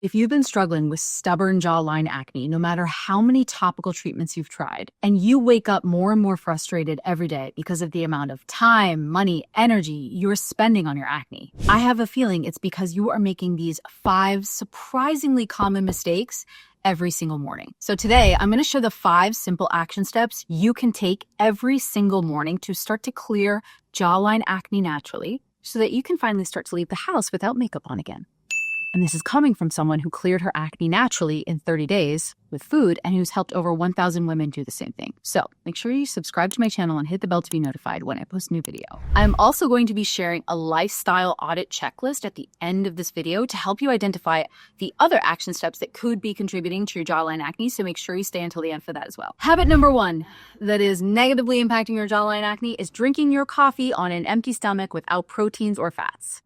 If you've been struggling with stubborn jawline acne, no matter how many topical treatments you've tried, and you wake up more and more frustrated every day because of the amount of time, money, energy you're spending on your acne, I have a feeling it's because you are making these 5 surprisingly common mistakes every single morning. So today, I'm going to share the 5 simple action steps you can take every single morning to start to clear jawline acne naturally so that you can finally start to leave the house without makeup on again. And this is coming from someone who cleared her acne naturally in 30 days with food and who's helped over 1,000 women do the same thing. So make sure you subscribe to my channel and hit the bell to be notified when I post a new video. I'm also going to be sharing a lifestyle audit checklist at the end of this video to help you identify the other action steps that could be contributing to your jawline acne. So make sure you stay until the end for that as well. Habit number 1 that is negatively impacting your jawline acne is drinking your coffee on an empty stomach without proteins or fats.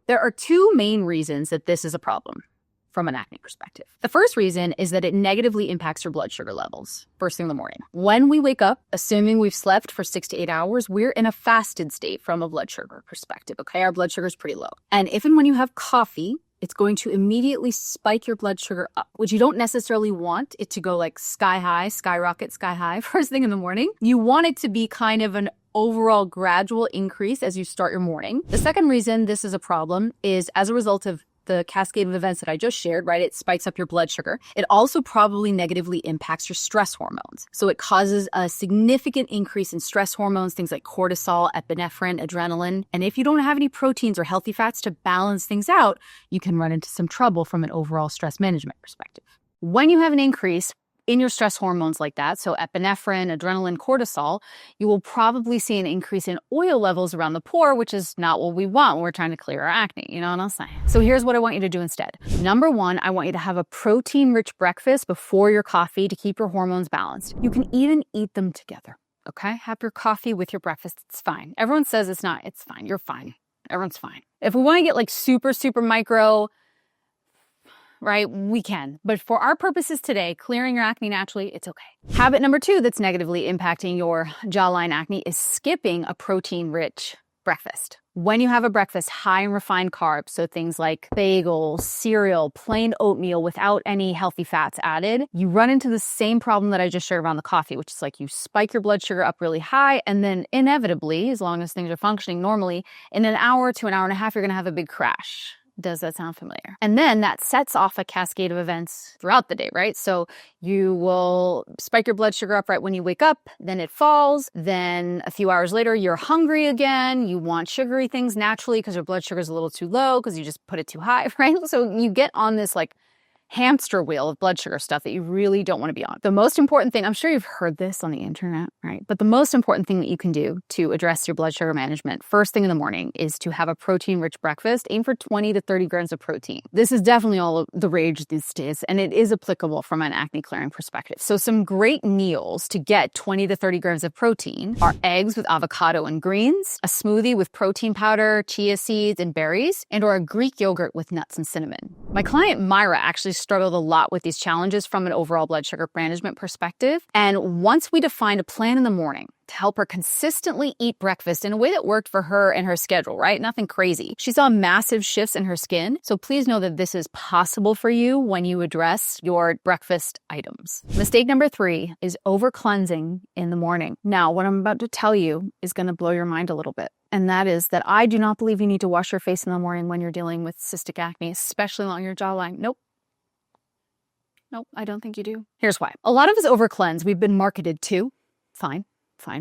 There are 2 main reasons that this is a problem from an acne perspective. The first reason is that it negatively impacts your blood sugar levels first thing in the morning. When we wake up, assuming we've slept for 6 to 8 hours, we're in a fasted state from a blood sugar perspective, okay? Our blood sugar is pretty low. And if and when you have coffee, it's going to immediately spike your blood sugar up, which you don't necessarily want it to go like sky high, skyrocket, sky high first thing in the morning. You want it to be kind of an overall gradual increase as you start your morning. The second reason this is a problem is as a result of the cascade of events that I just shared, right? It spikes up your blood sugar. It also probably negatively impacts your stress hormones. So it causes a significant increase in stress hormones, things like cortisol, epinephrine, adrenaline. And if you don't have any proteins or healthy fats to balance things out, you can run into some trouble from an overall stress management perspective. When you have an increase in your stress hormones like that, so epinephrine, adrenaline, cortisol, you will probably see an increase in oil levels around the pore, which is not what we want when we're trying to clear our acne. You know what I'm saying? So here's what I want you to do instead. Number 1, I want you to have a protein-rich breakfast before your coffee to keep your hormones balanced. You can even eat them together, okay? Have your coffee with your breakfast. It's fine. Everyone says it's not. It's fine. You're fine. Everyone's fine. If we want to get like super, super micro, right? We can. But for our purposes today, clearing your acne naturally, it's okay. Habit number 2 that's negatively impacting your jawline acne is skipping a protein-rich breakfast. When you have a breakfast high in refined carbs, so things like bagels, cereal, plain oatmeal without any healthy fats added, you run into the same problem that I just shared around the coffee, which is like you spike your blood sugar up really high, and then inevitably, as long as things are functioning normally, in an hour to an hour and a half, you're going to have a big crash. Does that sound familiar? And then that sets off a cascade of events throughout the day, right? So you will spike your blood sugar up right when you wake up, then it falls, then a few hours later, you're hungry again. You want sugary things naturally because your blood sugar is a little too low because you just put it too high, right? So you get on this like hamster wheel of blood sugar stuff that you really don't want to be on. The most important thing, I'm sure you've heard this on the internet, right? But the most important thing that you can do to address your blood sugar management first thing in the morning is to have a protein-rich breakfast. Aim for 20 to 30 grams of protein. This is definitely all the rage these days, and it is applicable from an acne clearing perspective. So some great meals to get 20 to 30 grams of protein are eggs with avocado and greens, a smoothie with protein powder, chia seeds, and berries, and or a Greek yogurt with nuts and cinnamon. My client Myra actually struggled a lot with these challenges from an overall blood sugar management perspective. And once we defined a plan in the morning to help her consistently eat breakfast in a way that worked for her and her schedule, right? Nothing crazy. She saw massive shifts in her skin. So please know that this is possible for you when you address your breakfast items. Mistake number 3 is over cleansing in the morning. Now, what I'm about to tell you is going to blow your mind a little bit. And that is that I do not believe you need to wash your face in the morning when you're dealing with cystic acne, especially along your jawline. Nope, I don't think you do. Here's why. A lot of us over cleanse. We've been marketed to. Fine.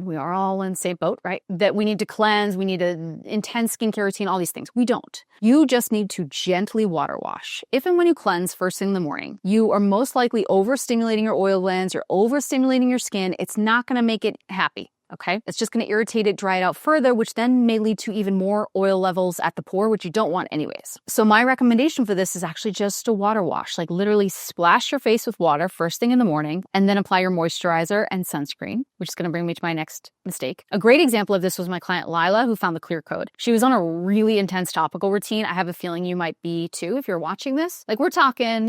We are all in the same boat, right? That we need to cleanse, we need an intense skincare routine, all these things. We don't. You just need to gently water wash. If and when you cleanse first thing in the morning, you are most likely overstimulating your oil glands, you're overstimulating your skin. It's not going to make it happy. Okay, it's just going to irritate it, dry it out further, which then may lead to even more oil levels at the pore, which you don't want anyways. So my recommendation for this is actually just a water wash, like literally splash your face with water first thing in the morning, and then apply your moisturizer and sunscreen, which is going to bring me to my next mistake. A great example of this was my client Lila, who found the Clear Code. She was on a really intense topical routine. I have a feeling you might be too if you're watching this. Like we're talking,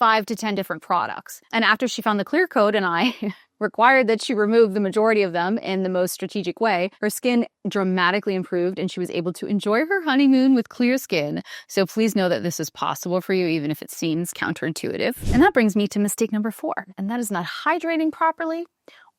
5 to 10 different products. And after she found the Clear Code and I required that she remove the majority of them in the most strategic way, her skin dramatically improved and she was able to enjoy her honeymoon with clear skin. So please know that this is possible for you, even if it seems counterintuitive. And that brings me to mistake number 4, and that is not hydrating properly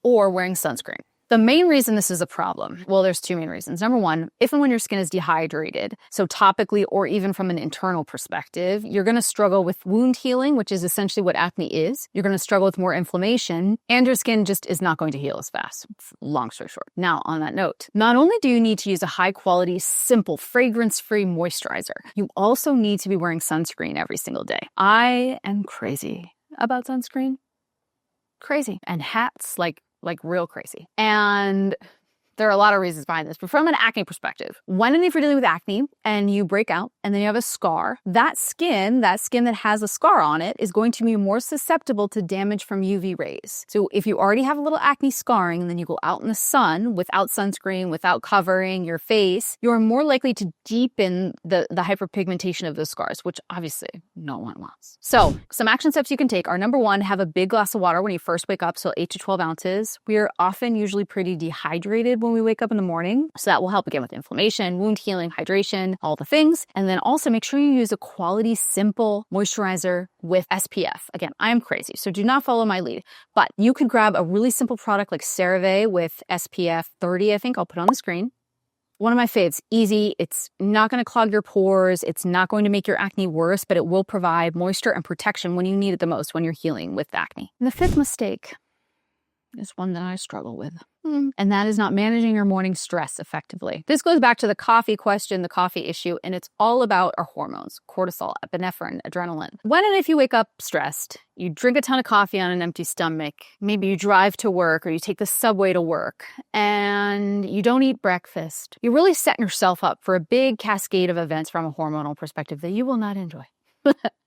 or wearing sunscreen. The main reason this is a problem, well, there's 2 main reasons. Number 1, if and when your skin is dehydrated, so topically or even from an internal perspective, you're going to struggle with wound healing, which is essentially what acne is. You're going to struggle with more inflammation, and your skin just is not going to heal as fast. Long story short. Now, on that note, not only do you need to use a high-quality, simple, fragrance-free moisturizer, you also need to be wearing sunscreen every single day. I am crazy about sunscreen. Crazy. And hats, like real crazy. And there are a lot of reasons behind this, but from an acne perspective, when and if you're dealing with acne and you break out and then you have a scar, that skin that has a scar on it is going to be more susceptible to damage from UV rays. So if you already have a little acne scarring and then you go out in the sun without sunscreen, without covering your face, you're more likely to deepen the hyperpigmentation of those scars, which obviously no one wants. So some action steps you can take are, number 1, have a big glass of water when you first wake up, so 8 to 12 ounces. We are often usually pretty dehydrated when we wake up in the morning. So that will help again with inflammation, wound healing, hydration, all the things. And then also make sure you use a quality, simple moisturizer with SPF. Again, I am crazy, so do not follow my lead. But you could grab a really simple product like CeraVe with SPF 30, I think I'll put on the screen. One of my faves, easy. It's not going to clog your pores. It's not going to make your acne worse, but it will provide moisture and protection when you need it the most, when you're healing with acne. And the 5th mistake is one that I struggle with. And that is not managing your morning stress effectively. This goes back to the coffee question, the coffee issue, and it's all about our hormones, cortisol, epinephrine, adrenaline. When and if you wake up stressed, you drink a ton of coffee on an empty stomach, maybe you drive to work or you take the subway to work, and you don't eat breakfast, you're really setting yourself up for a big cascade of events from a hormonal perspective that you will not enjoy.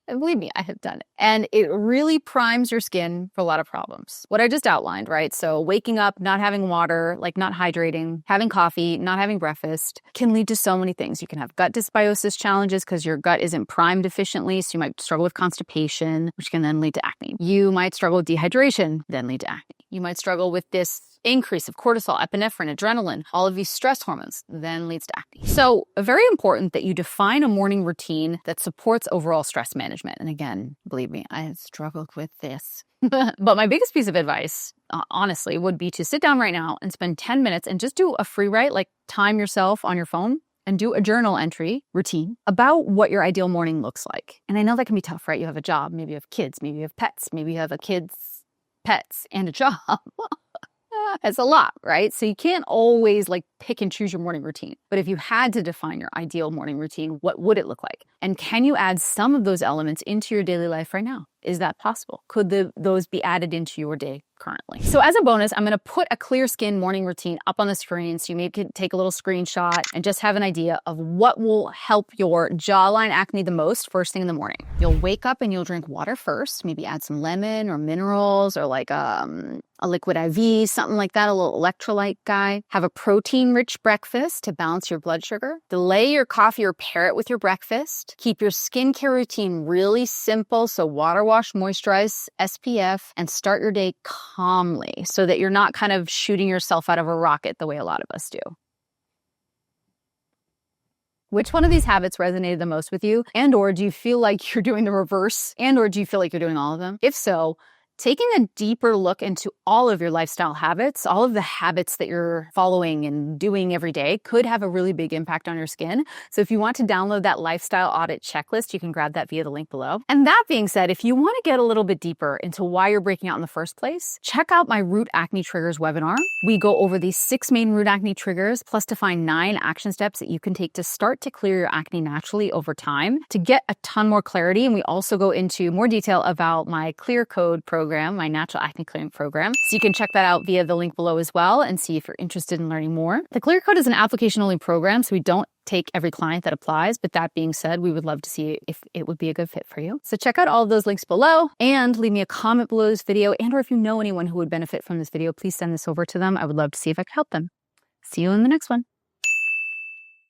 And believe me, I have done it. And it really primes your skin for a lot of problems. What I just outlined, right? So waking up, not having water, like not hydrating, having coffee, not having breakfast can lead to so many things. You can have gut dysbiosis challenges because your gut isn't primed efficiently. So you might struggle with constipation, which can then lead to acne. You might struggle with dehydration, then lead to acne. You might struggle with this increase of cortisol, epinephrine, adrenaline, all of these stress hormones, then leads to acne. So very important that you define a morning routine that supports overall stress management. And again, believe me, I have struggled with this. But my biggest piece of advice, honestly, would be to sit down right now and spend 10 minutes and just do a free write, like time yourself on your phone and do a journal entry routine about what your ideal morning looks like. And I know that can be tough, right? You have a job, maybe you have kids, maybe you have pets, maybe you have a kid's pets and a job. It's a lot, right? So you can't always like pick and choose your morning routine. But if you had to define your ideal morning routine, what would it look like? And can you add some of those elements into your daily life right now? Is that possible? Could those be added into your day currently? So as a bonus, I'm going to put a Clear Skin morning routine up on the screen so you maybe can take a little screenshot and just have an idea of what will help your jawline acne the most first thing in the morning. You'll wake up and you'll drink water first, maybe add some lemon or minerals or like a liquid IV, something like that, a little electrolyte guy. Have a protein-rich breakfast to balance your blood sugar. Delay your coffee or pair it with your breakfast. Keep your skincare routine really simple, so water wash, moisturize, SPF, and start your day calmly so that you're not kind of shooting yourself out of a rocket the way a lot of us do. Which one of these habits resonated the most with you? And or do you feel like you're doing the reverse? And or do you feel like you're doing all of them? If so, taking a deeper look into all of your lifestyle habits, all of the habits that you're following and doing every day could have a really big impact on your skin. So if you want to download that lifestyle audit checklist, you can grab that via the link below. And that being said, if you want to get a little bit deeper into why you're breaking out in the first place, check out my Root Acne Triggers webinar. We go over these 6 main root acne triggers, plus define 9 action steps that you can take to start to clear your acne naturally over time to get a ton more clarity. And we also go into more detail about my Clear Code program, my natural acne clearing program. So you can check that out via the link below as well and see if you're interested in learning more. The Clear Code is an application-only program, so we don't take every client that applies. But that being said, we would love to see if it would be a good fit for you. So check out all of those links below and leave me a comment below this video. And or if you know anyone who would benefit from this video, please send this over to them. I would love to see if I could help them. See you in the next one.